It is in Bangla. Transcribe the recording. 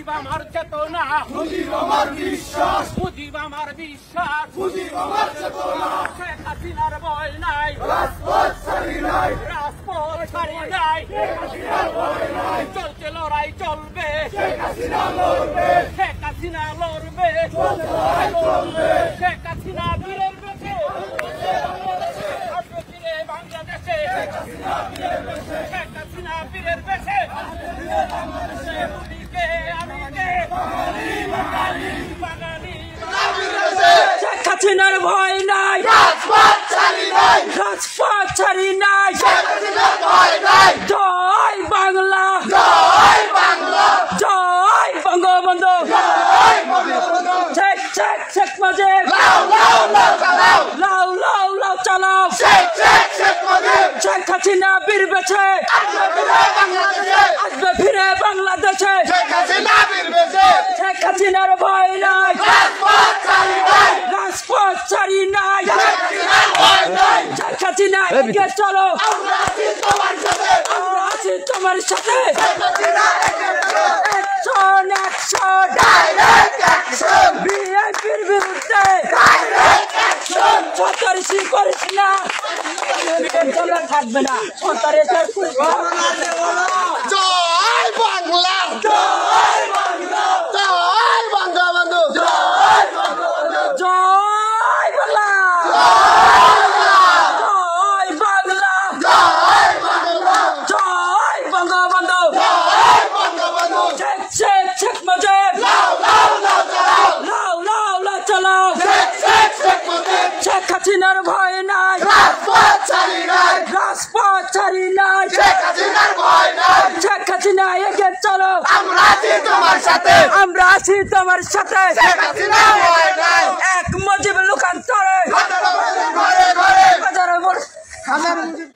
মুজিব আমার চেতনা, মুজিব আমার বিশ্বাস, মুজিব আমার বিশ্বাস, মুজিব আমার চেতনা। শেখ হাসিনার ভয় নাই, রাজপথ ছাড়ি নাই, রাজপথ ছাড়ি নাই, শেখ হাসিনার ভয় নাই। চলছে লড়াই চলবে, শেখ হাসিনা লড়বে, শেখ হাসিনা লড়বে, চলছে লড়াই চলবে। শেখ হাসিনা বীরের বেশে আসবে ফিরে বাংলাদেশে, শেখ হাসিনা বীরের বেশে, শেখ হাসিনা বীরের বেশে তুমিকে আমিকে বাঙালি বাঙালি বাঙালি বীর বেশে। শেখ হাসিনার ভয় নাই, রাজপথ ছাড়ি নাই, রাজপথ ছাড়ি নাই, শেখ হাসিনার ভয় নাই। জয় বাংলা, জয় বাংলা, জয় বঙ্গবন্ধু, জয় বঙ্গবন্ধু। শেখ শেখ শেখ মুজিব, লাও লাও লাও চালাও, লাউ লাউ লাউ চালাও, শেখ শেখ শেখ মুজিব। শেখ হাসিনা বীর বেছে আসবে ফিরে বাংলাদেশে, আসবে ফিরে বাংলাদেশে, শেখ হাসিনা বীর বেশে। শেখ হাসিনার ভয় নাই, রাজপথ ছাড়ি নাই, রাজপথ ছাড়ি নাই, শেখ হাসিনার ভয় নাই। শেখ হাসিনা এগিয়ে চলো, আমরা আছি তোমার সাথে, আমরা আছি তোমার সাথে, শেখ হাসিনা এগিয়ে চলো। অ্যাকশন অ্যাকশন, ডাইরেক্ট অ্যাকশন, বিএনপির বিরুদ্ধে ডাইরেক্ট অ্যাকশন। সরকারি করিস না, চলে থাকবে না সরকারি জয় বাংলা, জয় বাংলা, জয় বঙ্গবন্ধু, জয় বঙ্গবন্ধু, জয় বাংলা, জয় বাংলা, জয় বাংলা, জয় বাংলা, জয় বঙ্গবন্ধু, জয় বঙ্গবন্ধু। শেখ শেখ শেখ মুজিব, লাও লাও লাও চালাও, লাউ লাউ লাউ চালাও, শেখ শেখ শেখ মুজিব। শেখ হাসিনার ভয় নাই, রাজপথ ছাড়ি নাই, রাজপথ ছাড়ি নাই, শেখ হাসিনার ভয় নাই। শেখ হাসিনা এগিয়ে চলো, আমরা আছি তোমার সাথে, আমরা আছি তোমার সাথে, শেখ হাসিনার ভয় নাই। এক মুজিব লোকান্তরে ঘরে ঘরে ঘরে, বাজারে বল হাজার মুজিব।